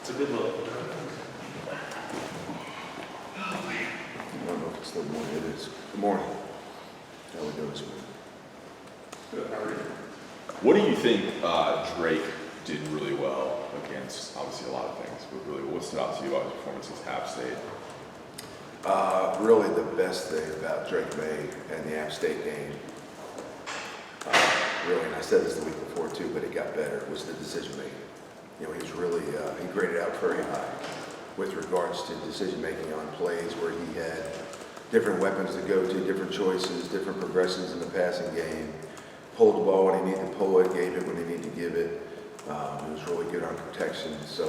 It's a good look. I don't know if it's still morning. It is. Good morning. How we doing this morning? Good, how are you? What do you think Drake did really well against, obviously, a lot of things, but really, what stood out to you about his performance against App State? Really, the best thing about Drake May and the App State game, really, and I said this the week before too, but it got better, was the decision making. You know, he's really, he graded out very high with regards to decision making on plays where he had different weapons to go to, different choices, different progressions in the passing game. Pulled the ball when he needed to pull it, gave it when he needed to give it. He was really good on protection. So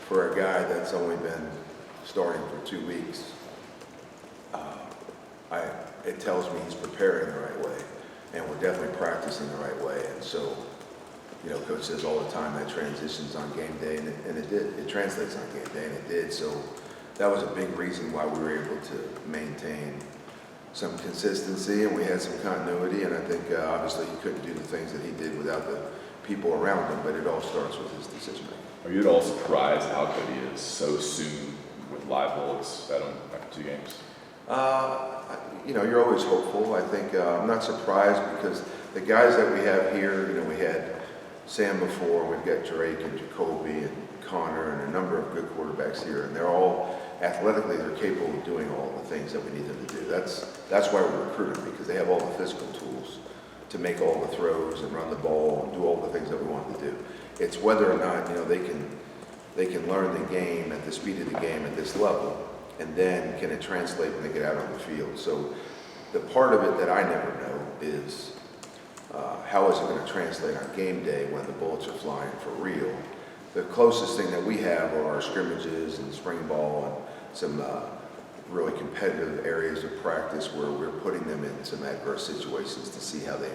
for a guy that's only been starting for 2 weeks, it tells me he's preparing the right way, and we're definitely practicing the right way. And so, you know, Coach says all the time that transitions on game day, and it did. It translates on game day, and it did. So that was a big reason why we were able to maintain some consistency, and we had some continuity. And I think obviously he couldn't do the things that he did without the people around him, but it all starts with his decision making. Are you at all surprised how good he is so soon with live bullets after 2 games? You know, you're always hopeful. I think I'm not surprised because the guys that we have here, you know, we had Sam before, we've got Drake and Jacoby and Connor and a number of good quarterbacks here, and they're all athletically, they're capable of doing all the things that we need them to do. That's why we recruit them, because they have all the physical tools to make all the throws and run the ball and do all the things that we want to do. It's whether or not, you know, they can learn the game at the speed of the game at this level, and then can it translate when they get out on the field. So the part of it that I never know is how is it going to translate on game day when the bullets are flying for real. The closest thing that we have are our scrimmages and spring ball and some really competitive areas of practice where we're putting them in some adverse situations to see how they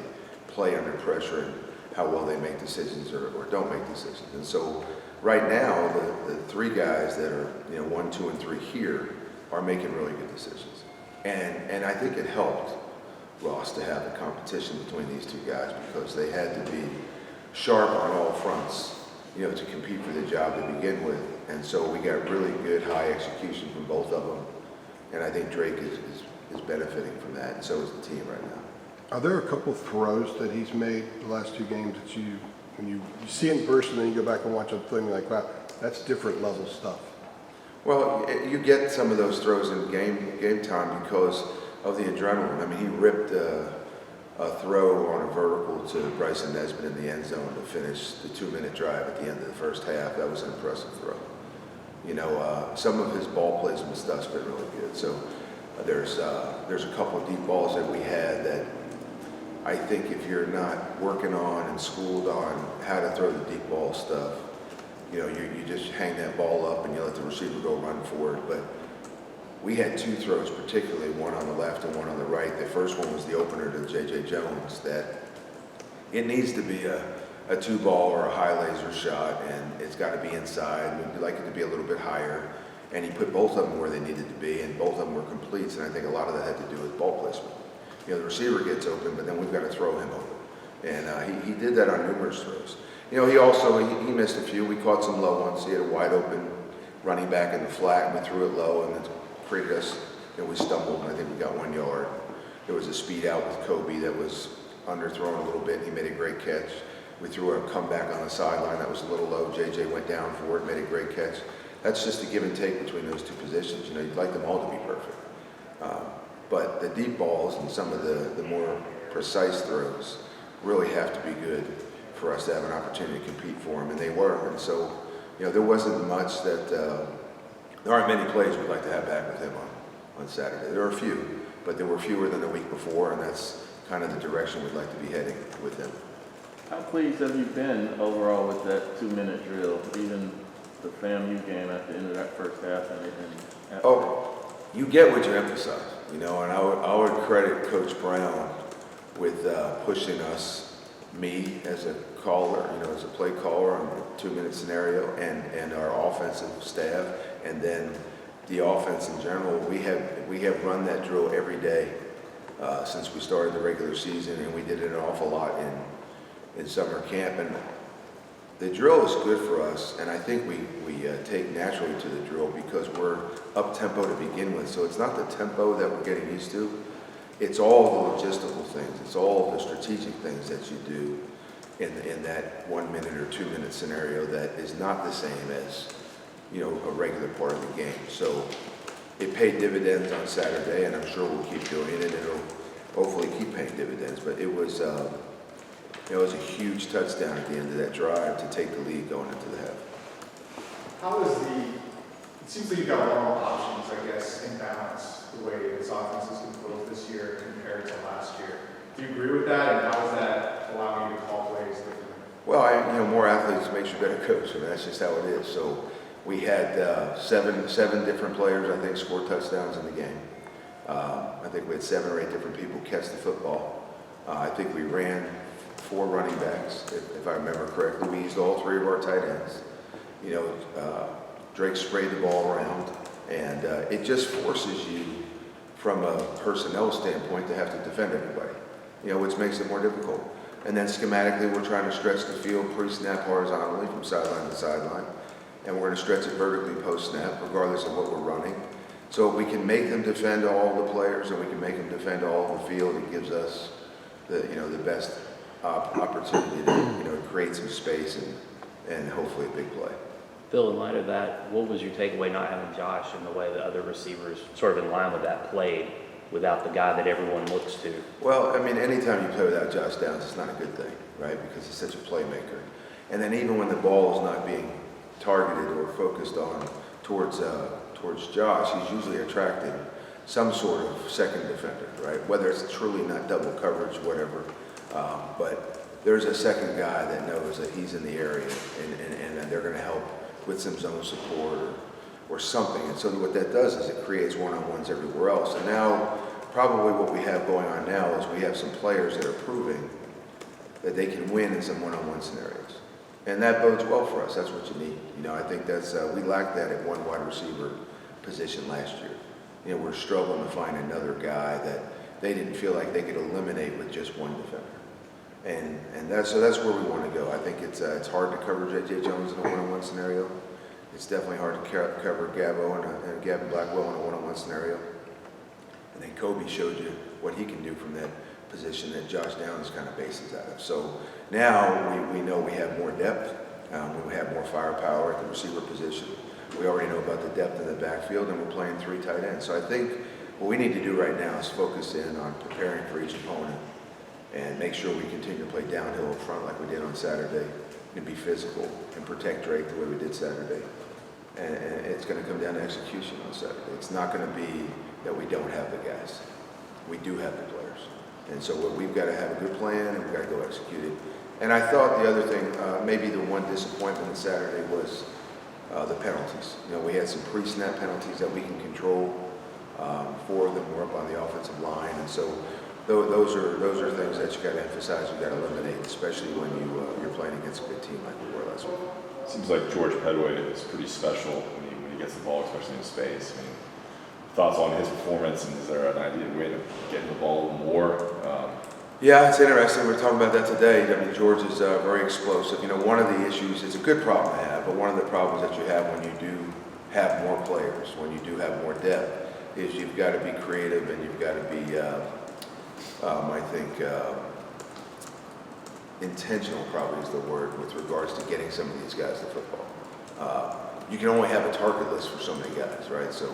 play under pressure and how well they make decisions or don't make decisions. And so right now, the 3 guys that are, you know, 1, 2, and 3 here are making really good decisions. And I think it helped Ross to have the competition between these 2 guys because they had to be sharp on all fronts, you know, to compete for the job to begin with. And so we got really good high execution from both of them. And I think Drake is benefiting from that, and so is the team right now. Are there a couple throws that he's made the last 2 games that when you see it in person and then you go back and watch a thing like, wow, that's different level stuff? Well, you get some of those throws in game time because of the adrenaline. I mean, he ripped a throw on a vertical to Bryson Nesbitt in the end zone to finish the 2-minute drive at the end of the first half. That was an impressive throw. You know, some of his ball placement stuff's been really good. So there's a couple of deep balls that we had that I think if you're not working on and schooled on how to throw the deep ball stuff, you know, you just hang that ball up and you let the receiver go run for it. But we had 2 throws, particularly one on the left and one on the right. The first one was the opener to J.J. Jones, that it needs to be a 2-ball or a high laser shot, and it's got to be inside. We'd like it to be a little bit higher. And he put both of them where they needed to be, and both of them were completes, and I think a lot of that had to do with ball placement. You know, the receiver gets open, but then we've got to throw him open. And he did that on numerous throws. You know, he missed a few. We caught some low ones. He had a wide open running back in the flat, and we threw it low, and it created us, you know, we stumbled, and I think we got 1 yard. There was a speed out with Kobe that was underthrown a little bit. He made a great catch. We threw a comeback on the sideline that was a little low. JJ went down for it, made a great catch. That's just a give and take between those 2 positions. You know, you'd like them all to be perfect. But the deep balls and some of the more precise throws really have to be good for us to have an opportunity to compete for them, and they were. And so, you know, there wasn't much that, there aren't many plays we'd like to have back with him on Saturday. There are a few, but there were fewer than the week before, and that's kind of the direction we'd like to be heading with him. How pleased have you been overall with that 2-minute drill, even the FAMU game at the end of that first half and after? Oh, you get what you emphasize, you know, and I would credit Coach Brown with pushing us, me as a caller, you know, as a play caller on a 2-minute scenario, and our offensive staff, and then the offense in general. We have run that drill every day since we started the regular season, and we did it an awful lot in summer camp. And the drill is good for us, and I think we take naturally to the drill because we're up-tempo to begin with. So it's not the tempo that we're getting used to. It's all the logistical things. It's all the strategic things that you do in that 1 minute or 2 minute scenario that is not the same as, you know, a regular part of the game. So it paid dividends on Saturday, and I'm sure we'll keep doing it. It'll hopefully keep paying dividends. But it was a huge touchdown at the end of that drive to take the lead going into the half. How is it seems like you've got a lot more options, I guess, in balance, the way this offense is composed this year compared to last year. Do you agree with that, and how is that allowing you to call plays differently? Well, more athletes makes you a better coach. I mean, that's just how it is. So we had seven different players, I think, score touchdowns in the game. I think we had 7 or 8 different people catch the football. I think we ran 4 running backs, if I remember correctly. We used all 3 of our tight ends. Drake sprayed the ball around, and it just forces you, from a personnel standpoint, to have to defend everybody, which makes it more difficult. And then schematically, we're trying to stretch the field pre-snap horizontally from sideline to sideline, and we're going to stretch it vertically post-snap, regardless of what we're running. So if we can make them defend all the players, and we can make them defend all the field, it gives us the best opportunity to create some space and hopefully a big play. Phil, in light of that, what was your takeaway not having Josh and the way the other receivers sort of in line with that played without the guy that everyone looks to? Well, I mean, anytime you play without Josh Downs, it's not a good thing, right? Because he's such a playmaker. And then even when the ball is not being targeted or focused on towards Josh, he's usually attracting some sort of second defender, right? Whether it's truly not double coverage, whatever. But there's a second guy that knows that he's in the area and they're going to help with some zone support or something. And so what that does is it creates one-on-ones everywhere else. And now, probably what we have going on now is we have some players that are proving that they can win in some one-on-one scenarios. And that bodes well for us. That's what you need. I think that's, we lacked that at one wide receiver position last year. We're struggling to find another guy that they didn't feel like they could eliminate with just one defender. And that's where we want to go. I think it's hard to cover J.J. Jones in a one-on-one scenario. It's definitely hard to cover Gabo and Gavin Blackwell in a one-on-one scenario. And then Kobe showed you what he can do from that position that Josh Downs kind of bases out of. So now we know we have more depth. We have more firepower at the receiver position. We already know about the depth in the backfield, and we're playing 3 tight ends. So I think what we need to do right now is focus in on preparing for each opponent and make sure we continue to play downhill up front like we did on Saturday and be physical and protect Drake the way we did Saturday. And it's going to come down to execution on Saturday. It's not going to be that we don't have the guys. We do have the players. And so we've got to have a good plan and we've got to go execute it. And I thought the other thing, maybe the one disappointment on Saturday was the penalties. We had some pre-snap penalties that we can control. 4 of them were up on the offensive line. And so those are things that you got to emphasize, you got to eliminate, especially when you're playing against a good team like we were last week. Seems like George Pedway is pretty special when he gets the ball, especially in space. I mean, thoughts on his performance, and is there an idea way to get him the ball more? Yeah, it's interesting. We were talking about that today. I mean, George is very explosive. One of the issues, it's a good problem to have, but one of the problems that you have when you do have more players, when you do have more depth, is you've got to be creative and you've got to be I think intentional probably is the word with regards to getting some of these guys to football. You can only have a target list for so many guys, right? So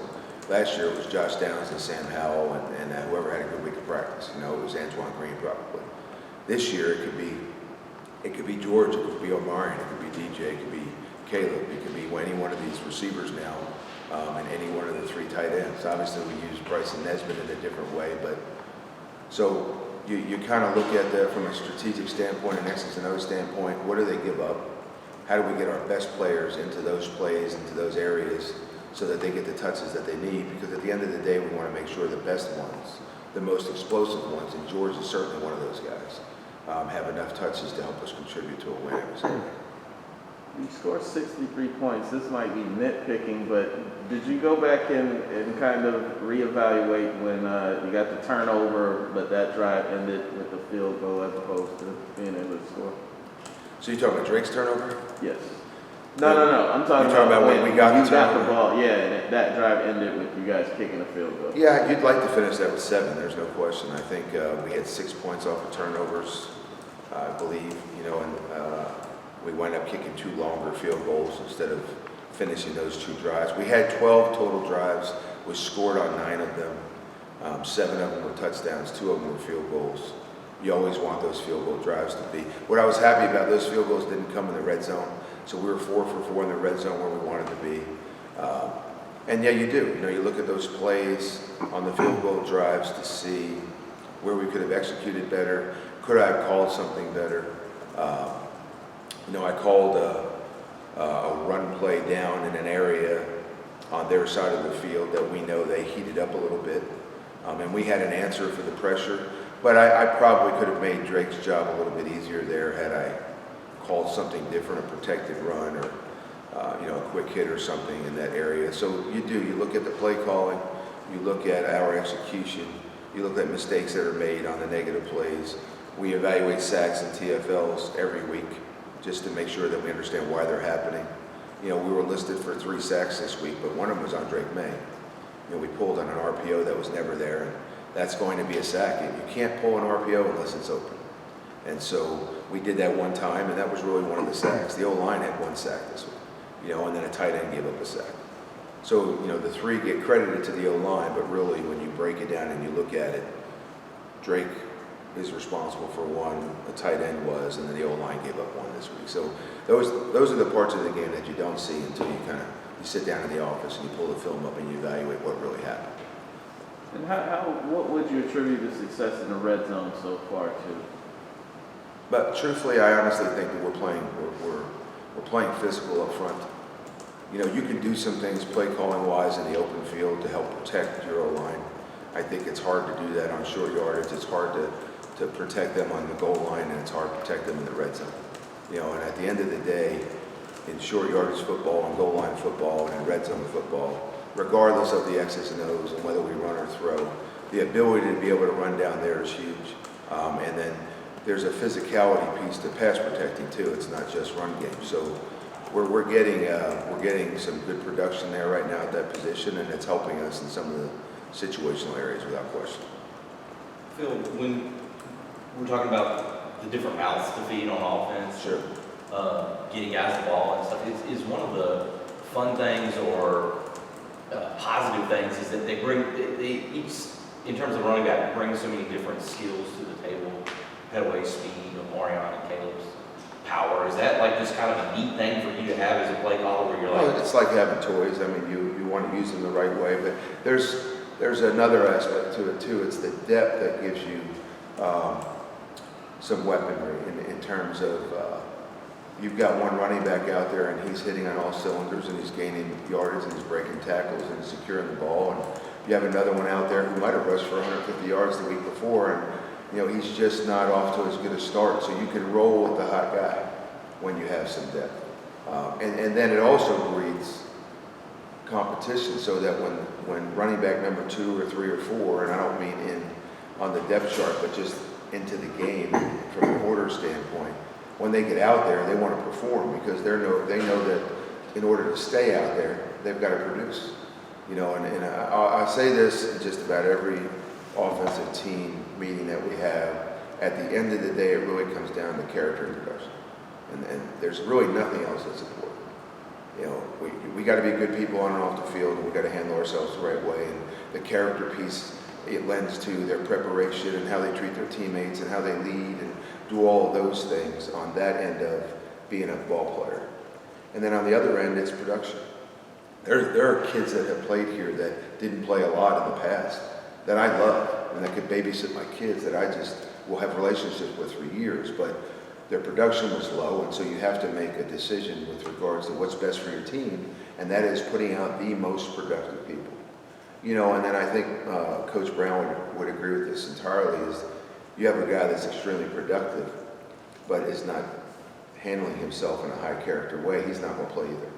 last year it was Josh Downs and Sam Howell and whoever had a good week of practice. It was Antoine Green probably. This year it could be George, it could be Omarion, it could be DJ, it could be Caleb, it could be any one of these receivers now, and any one of the 3 tight ends. Obviously we use Bryson Nesbitt in a different way, but so you kind of look at that from a strategic standpoint, an X's and O's standpoint. What do they give up? How do we get our best players into those plays, into those areas, so that they get the touches that they need? Because at the end of the day, we want to make sure the best ones, the most explosive ones, and George is certainly one of those guys, have enough touches to help us contribute to a win every Saturday. You scored 63 points. This might be nitpicking, but did you go back and kind of reevaluate when you got the turnover, but that drive ended with the field goal as opposed to being able to score? So you're talking about Drake's turnover? Yes. No. I'm talking You're talking about when we got the you got the turnover? ball. Yeah, and that drive ended with you guys kicking a field goal. Yeah, you'd like to finish that with 7, there's no question. I think we had 6 points off of turnovers, I believe, and we wound up kicking 2 longer field goals instead of finishing those 2 drives. We had 12 total drives. We scored on 9 of them. 7 of them were touchdowns, 2 of them were field goals. You always want those field goal drives to be. What I was happy about, those field goals didn't come in the red zone. So we were 4 for 4 in the red zone where we wanted to be. And yeah, you do. You look at those plays on the field goal drives to see where we could have executed better. Could I have called something better? I called a run play down in an area on their side of the field that we know they heated up a little bit. And we had an answer for the pressure. But I probably could have made Drake's job a little bit easier there had I called something different, a protected run or a quick hit or something in that area. So you look at the play calling, you look at our execution, you look at mistakes that are made on the negative plays. We evaluate sacks and TFLs every week just to make sure that we understand why they're happening. We were listed for 3 sacks this week, but one of them was on Drake May. We pulled on an RPO that was never there, and that's going to be a sack. You can't pull an RPO unless it's open. And so we did that one time, and that was really one of the sacks. The O-line had 1 sack this week, and then a tight end gave up a sack. So, the 3 get credited to the O-line, but really when you break it down and you look at it, Drake is responsible for 1, a tight end was, and then the O-line gave up 1 this week. So those are the parts of the game that you don't see until you sit down in the office and you pull the film up and you evaluate what really happened. And what would you attribute the success in the red zone so far to? But truthfully, I honestly think that we're playing physical up front. You can do some things play calling wise in the open field to help protect your O-line. I think it's hard to do that on short yardage. It's hard to protect them on the goal line, and it's hard to protect them in the red zone. And at the end of the day, in short yardage football and goal line football and in red zone football, regardless of the X's and O's and whether we run or throw, the ability to be able to run down there is huge. And then there's a physicality piece to pass protecting too. It's not just run game. So we're getting some good production there right now at that position, and it's helping us in some of the situational areas without question. Phil, when we're talking about the different mouths to feed on offense, Sure. Getting guys the ball and stuff, is one of the fun things or positive things is that they each, in terms of running back, bring so many different skills to the table. Petaway's speed, Marion and Caleb's power. Is that like just kind of a neat thing for you to have as a play caller where you're like... Well, it's like having toys. I mean, you want to use them the right way, but there's another aspect to it too. It's the depth that gives you some weaponry in terms of you've got one running back out there and he's hitting on all cylinders and he's gaining yardage and he's breaking tackles and he's securing the ball, and you have another one out there who might have rushed for 150 yards the week before, and he's just not off to as good a start. So you can roll with the hot guy when you have some depth, and then it also breeds competition, so that when running back number 2 or 3 or 4, and I don't mean on the depth chart, but just into the game from an order standpoint, when they get out there, they want to perform because they know that in order to stay out there, they've got to produce. And I say this in just about every offensive team meeting that we have. At the end of the day, it really comes down to character and production, and there's really nothing else that's important. We got to be good people on and off the field, and we got to handle ourselves the right way. And the character piece, it lends to their preparation and how they treat their teammates and how they lead and do all of those things on that end of being a ball player. And then on the other end, it's production. There are kids that have played here that didn't play a lot in the past that I love and that could babysit my kids that I just will have relationships with for years, but their production was low, and so you have to make a decision with regards to what's best for your team, and that is putting out the most productive people. And then I think Coach Brown would agree with this entirely, is you have a guy that's extremely productive, but is not handling himself in a high character way, he's not going to play either,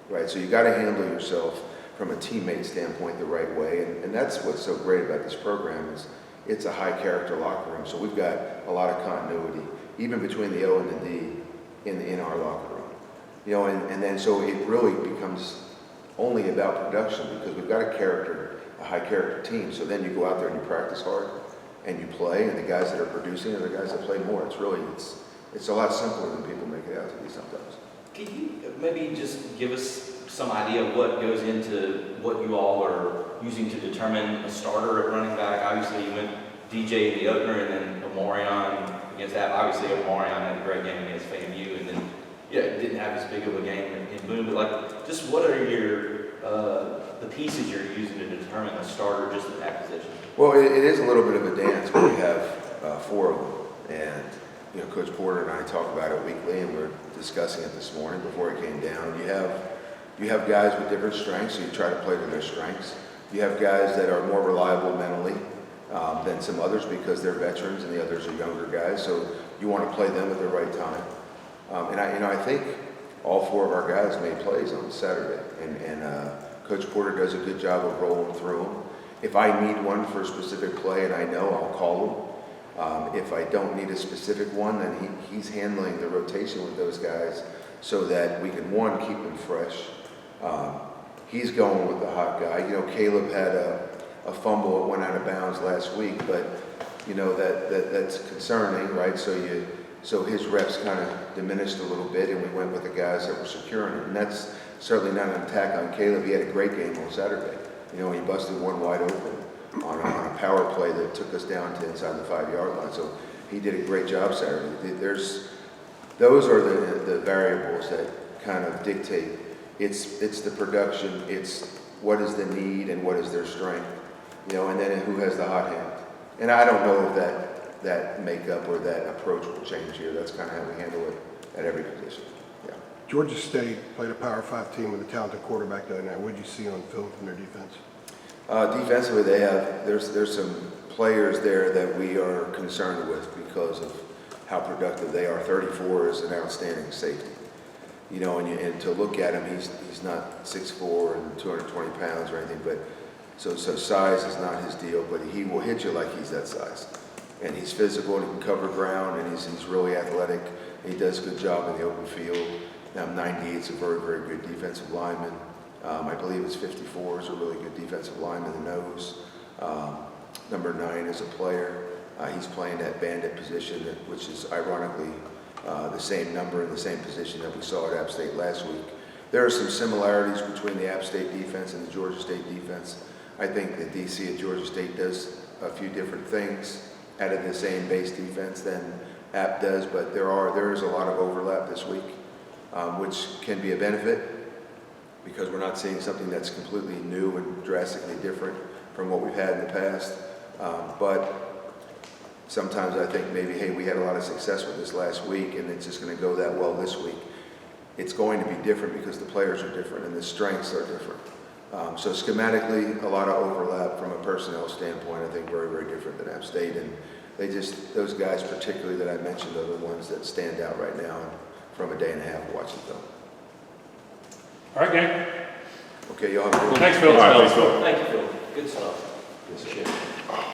right? So you got to handle yourself from a teammate standpoint the right way, and that's what's so great about this program is it's a high character locker room. So we've got a lot of continuity, even between the O and the D. in our locker room. You know, and then so it really becomes only about production because we've got a high character team. So then you go out there and you practice hard and you play, and the guys that are producing are the guys that play more. It's a lot simpler than people make it out to be sometimes. Can you maybe just give us some idea of what goes into what you all are using to determine a starter at running back? Obviously, you went DJ in the opener and then Omarion against App. Obviously, Omarion had a great game against FAMU, and then didn't have as big of a game in Boone. But like, just what are your the pieces you're using to determine a starter just at that position? Well, it is a little bit of a dance, but we have 4 of them, and you know, Coach Porter and I talk about it weekly, and we're discussing it this morning before it came down. You have guys with different strengths, so you try to play to their strengths. You have guys that are more reliable mentally than some others because they're veterans, and the others are younger guys. So you want to play them at the right time. And I think all 4 of our guys made plays on Saturday, and Coach Porter does a good job of rolling through them. If I need one for a specific play, and I know, I'll call him. If I don't need a specific one, then he's handling the rotation with those guys so that we can, one, keep them fresh. He's going with the hot guy. You know, Caleb had a fumble that went out of bounds last week, but you know that's concerning, right? So his reps kind of diminished a little bit, and we went with the guys that were securing it. And that's certainly not an attack on Caleb. He had a great game on Saturday. You know, he busted one wide open on a power play that took us down to inside the 5-yard line. So he did a great job Saturday. Those are the variables that kind of dictate. It's the production. It's what is the need and what is their strength. You know, and then who has the hot hand. And I don't know if that makeup or that approach will change here. That's kind of how we handle it at every position. Yeah. Georgia State played a Power 5 team with a talented quarterback the other night. What did you see on film from their defense? Defensively, there's some players there that we are concerned with because of how productive they are. 34 is an outstanding safety. You know, and to look at him, he's not 6'4" and 220 pounds or anything, but so size is not his deal, but he will hit you like he's that size. And he's physical and he can cover ground, and he's really athletic. And he does a good job in the open field. Now 98 is a very, very good defensive lineman. I believe it's 54 is a really good defensive lineman in the nose. Number 9 is a player. He's playing that bandit position, which is ironically the same number in the same position that we saw at App State last week. There are some similarities between the App State defense and the Georgia State defense. I think the DC at Georgia State does a few different things out of the same base defense than App does, but there is a lot of overlap this week, which can be a benefit because we're not seeing something that's completely new and drastically different from what we've had in the past. But sometimes I think maybe, hey, we had a lot of success with this last week and it's just going to go that well this week. It's going to be different because the players are different and the strengths are different. So schematically, a lot of overlap from a personnel standpoint. I think very, very different than App State. And those guys particularly that I mentioned are the ones that stand out right now from a day and a half of watching film. All right, gang. Okay, y'all have a good one. Thanks, Phil. All right, thanks, Phil. Thank you, Phil. Good stuff. Yes, sir.